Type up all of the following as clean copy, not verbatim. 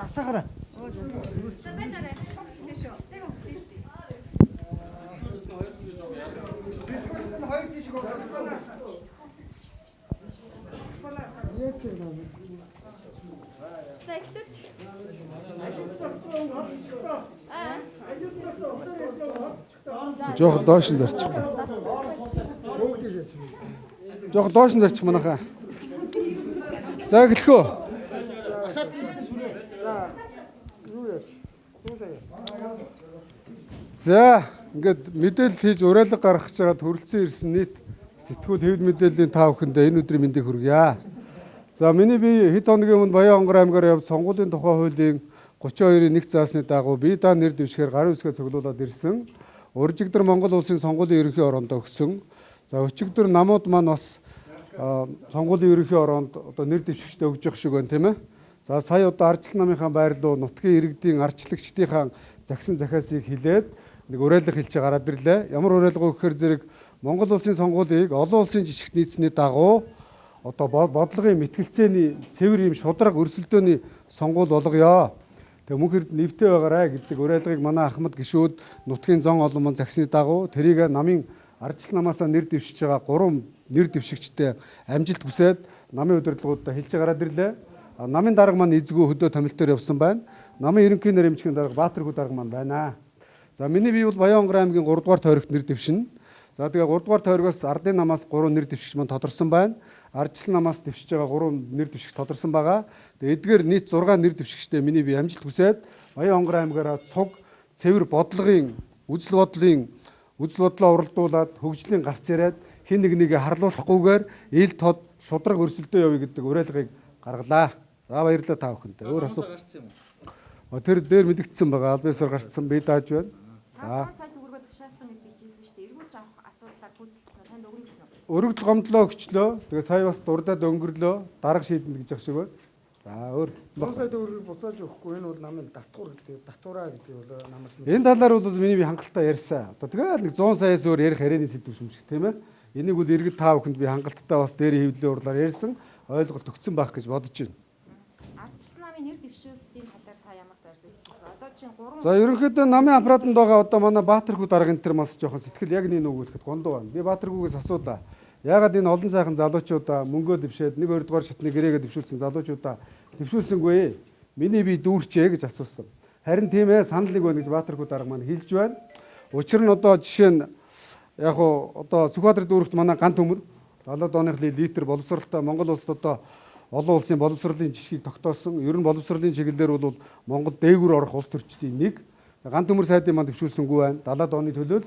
асахаараа. Жоох доош нь дарчих. Жоох доош нь дарчих манайхаа. За гэлхөө. За ингээд мэдээлэл хийж уриалга гаргах гэж байгаа төрөлцөн ирсэн нийт сэтгүүл хэвлэл мэдээллийн та бүхэндээ энэ өдрийн мэндийг хүргье. За миний би хэд хоногийн өмнө Баян-Хонгор аймгаар явж сонгуулийн тухай хуулийн 32-ийн 1 заасны дагуу бие даа нэр дэвшгээр гарын үсгээ цуглуулад ирсэн. Уржигдэр Монгол улсын сонгуулийн ерөнхий ороонд өгсөн. За өчигдөр намууд маань бас сонгуулийн ерөнхий ороонд одоо нэр дэвшигчтэй өгж явах шиг байна тийм ээ. За сая одоо Ардчилсан намынхаа байр руу нутгийн иргэдийн арчлагчдынхаа загсан захиасыг хилээд нэг уриалга хэлж гараад ирлээ. Ямар уриалга өгөхээр зэрэг Монгол улсын сонгуулийг олон улсын жишгт нийцсэний дагуу одоо бодлогын мэтгэлцээний цэвэр юм шудраг өрсөлдөөний сонгуул болгоё. Тэгээ мөнх эрд нэвтэй байгаарай гэдэг уриалгыг манай Ахмад гишүүд нутгийн зон олон мөн загсны дагуу тэрийг намын Ардчилсан намаасаа нэр дэвшиж байгаа 3 нэр дэвшигчтэй амжилт хүсээд намын удирдлагуудаа хэлж гараад ирлээ. Намын дарга маань эзгүй хөдөө томилтоор явсан байна. Намын ерөнхий нэрэмжгийн дарга Баатаргүй дарга маань байна. За миний бие бол Баян-Хонгор аймгийн 3 дугаар тойрогт нэр дэвшинэ. За тэгээ 3 дугаар тойрогоос Ардын намаас 3 нэр дэвшигч маань тодорсон байна. Ардчилсан намаас дэвшиж байгаа 3 нэр дэвшигч тодорсон байгаа. Тэгээ эдгээр нийт 6 нэр дэвшигчтэй миний бие амжилт хүсээд Баян-Хонгор аймгаараа цуг цэвэр бодлогын үзэл бодлоо уралдуулад хөгжлийн гарц яриад хин нэг нэгэ харлуулахгүйгээр ил тод шудраг өрсөлдөө явъя гэдэг уриалгыг гаргалаа. За баярлалаа та бүхэндээ. Өөр асуух. Тэр дээр мэдэгдсэн байгаа. Албасаар гарцсан би дааж байна. За. Өргөдөл гомдлоо өгчлөө. Тэгээ сая бас дурдаад өнгөрлөө. Дарга шийднэ гэж ах шиг байна. За өөр. Сая өргөл буцааж өгөхгүй. Энэ бол намын татвар гэдэг. Татвараа гэдэг бол намаас. Энэ талаар бол миний би хангалттай ярьсан. Одоо тэгээ нэг 100 саяас өөр ярих харийн сэдв юм шиг тийм ээ. Энийг бол иргэд та бүхэнд би хангалттай бас дээр хэвлэлийн урлаар ярьсан. Ойлголт өгсөн байх гэж бодож байна. За ерөнхийдөө намын аппаратанд байгаа одоо манай Баатаргүй дарга энэ төр бас жоохон сэтгэл яг нэг өгүүлэхэд гондоо байна. Би Баатаргүйгээс асуулаа. Яагаад энэ олон сайхан залуучуудаа мөнгөө дэвшээд 1-2 дугаар шатны гэрээгээ дэвшүүлсэн залуучуудаа дэвшүүлсэнгүй. Миний бие дүүрчээ гэж асуусан. Харин тийм ээ санал нэг байна гэж Баатаргүй дарга маань хэлж байна. Учир нь одоо жишээ нь яг одоо Сүхбаатар дүүрэгт манай ган төмөр 70 оны литр боловсралтай Монгол улсад одоо олон улсын боловсролын жишгийг тогтоосон. Ер нь боловсролын чиглэлээр бол Монгол дээгүүр орох улс төрчдийн нэг. Ган төмөр сайдын маань төвшүүлсэнгүй байна. 70 оны төлөөл.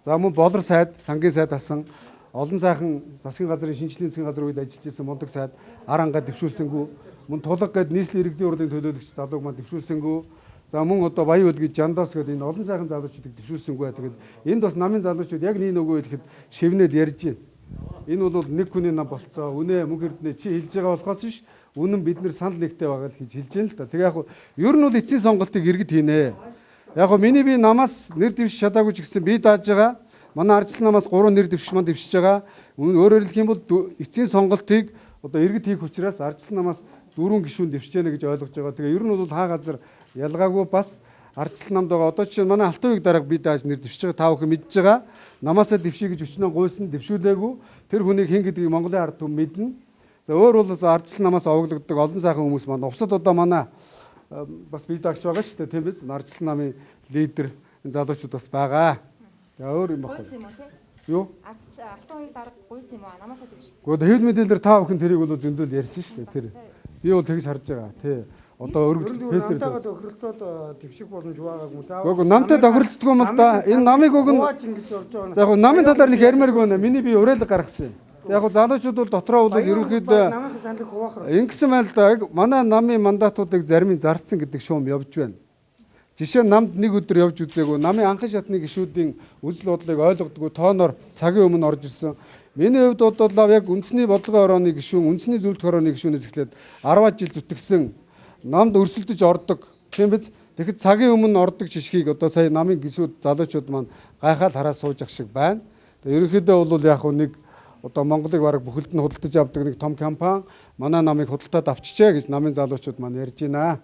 За мөн болор сайд, сангийн сайд асан олон сайхан засгийн газрын шинжлэлийн засгийн газрын үед ажиллаж исэн мундаг сайд арангаа төвшүүлсэнгүй. Мөн тулга гээд нийслэлийн иргэдийн урлагийн төлөөлөгч залууг маань төвшүүлсэнгүй. За мөн одоо Баян үлгий Жандос гэдэг энэ олон сайхан залуучуудыг төвшүүлсэнгүй. Тэгээд энд бас намын залуучууд яг нэг нөгөө ихэд шивнээд ярьж байна. Энэ бол нэг хүний нам болцоо. Үнэ мөнх эрдэнэ чи хэлж байгаа болохоос биш. Үнэн бид нар санал нэгтэй байгаа л гэж хэлж байна л да. Тэгээ яг ер нь бол эцсийн сонголтыг иргэд хийнэ. Яг миний би намаас нэр дэвшиж чадаагүй ч гэсэн би дааж байгаа. Манай Ардчилсан намаас 3 нэр дэвшиж маань дэвшиж байгаа. Өөрөөр хэлэх юм бол эцсийн сонголтыг одоо иргэд хийх учраас Ардчилсан намаас 4 гишүүн дэвшиж яана гэж ойлгож байгаа. Тэгээ ер нь бол хаа газар ялгаагүй бас Ардчилсан намд байгаа. Одоо чинь манай Алтан уяг дарга би дааж нэр дэвшиж байгаа. Та бүхэн мэдж байгаа. Намаасаа дэвшиж гэж өчнөө гуйсан дэвшүүлээгүй. Тэр хүнийг хэн гэдгийг Монголын ард түмэн мэднэ. За өөр бол Ардчилсан намаас овоглогддог олон сайхан хүмүүс маань усад одоо манай бас би даагч байгаа шүү дээ тийм биз? Ардчилсан намын лидер энэ залуучууд бас байгаа. За өөр юм баггүй. Юу? Алтан уяг дарга гуйсан юм аа намаасаа дэвшиж. Гэхдээ хэвлэл мэдээлэлээр та бүхэн тэрийг бол зөндөл ярьсан шүү дээ тэр. Би бол тэгж харж байгаа тий. Одоо өргөдөл фэстивал намтайгаа тохиролцоод дэвших боломж байгаагүй. Заавал намтай тохиролцдог юм л да. Энэ намыг өгнө. За яг намын талаар нэг ярмааргүй байна. Миний би уриалга гаргасан. Яг залуучууд бол дотроо бол ерөнхийдөө намынхаа саналыг хуваахаар ингэсэн байл да. Манай намын мандатуудыг зарим нь зарцсан гэдэг шуум явж байна. Жишээ нь намд нэг өдөр явж үзээгүй. Намын анхан шатны гишүүдийн үзэл бодлыг ойлгодгүй тооноор цагийн өмнө орж ирсэн. Миний хувьд бол яг үндэсний бодлогын орооны гишүүн, үндэсний зөвлөлт орооны гишүүнээс эхлээд 10 жил зүтгэсэн намд өрсөлдөж ордог. Тийм биз? Тэгэхэд цагийн өмнө ордог жишгийг одоо сая намын гишүүд залуучууд маань гайхаад хараа сууж ах шиг байна. Тэгээ ерөнхийдөө бол яг нэг одоо Монголыг бараг бүхэлд нь худалдаж авдаг нэг том компани манай намыг худалдаад авчижээ гэж намын залуучууд маань ярьж байна.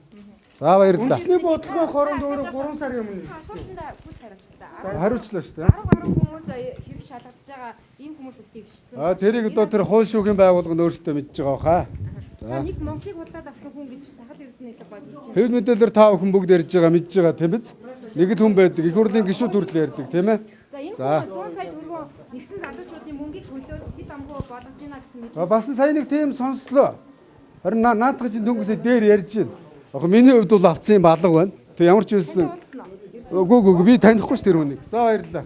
За баярлалаа. Үндэсний бодлогын хоронд өөрөө 3 сарын өмнө ирсэн. Асуултандаа бүс хариулчих та. Хариуцлаа шүү дээ. 10 хүмүүс хэрэг шалгагдж байгаа ийм хүмүүсээс дэвшсэн. Тэрийг одоо тэр хууль шүүхийн байгууллага нь өөрсдөө мэдж байгаа хаа. Нэг Монголыг бодлоод авах хүн гэж сахал эрдэнэ хэлэг гоё хэлж байна. Хэв мэдээлэлээр та бүхэн бүгд ярьж байгаа мэдж байгаа тийм биз? Нэг л хүн байдаг. Их хурлын гишүүд хүртэл ярьдаг тийм ээ. За энэ хүн 100 сая төгрөгөөр нэгсэн залуучуудын мөнгийг хөлөөд хэд амгүй болгож байна гэсэн мэт. Бас сая нэг тийм сонслоо. Харин наадах чинь дөнгөсөө дээр ярьж байна. Яг миний хувьд бол авцсан юм балга байна. Тэг ямар ч байсан. Үгүй би танихгүй ш тэр хүнийг. За баярлалаа.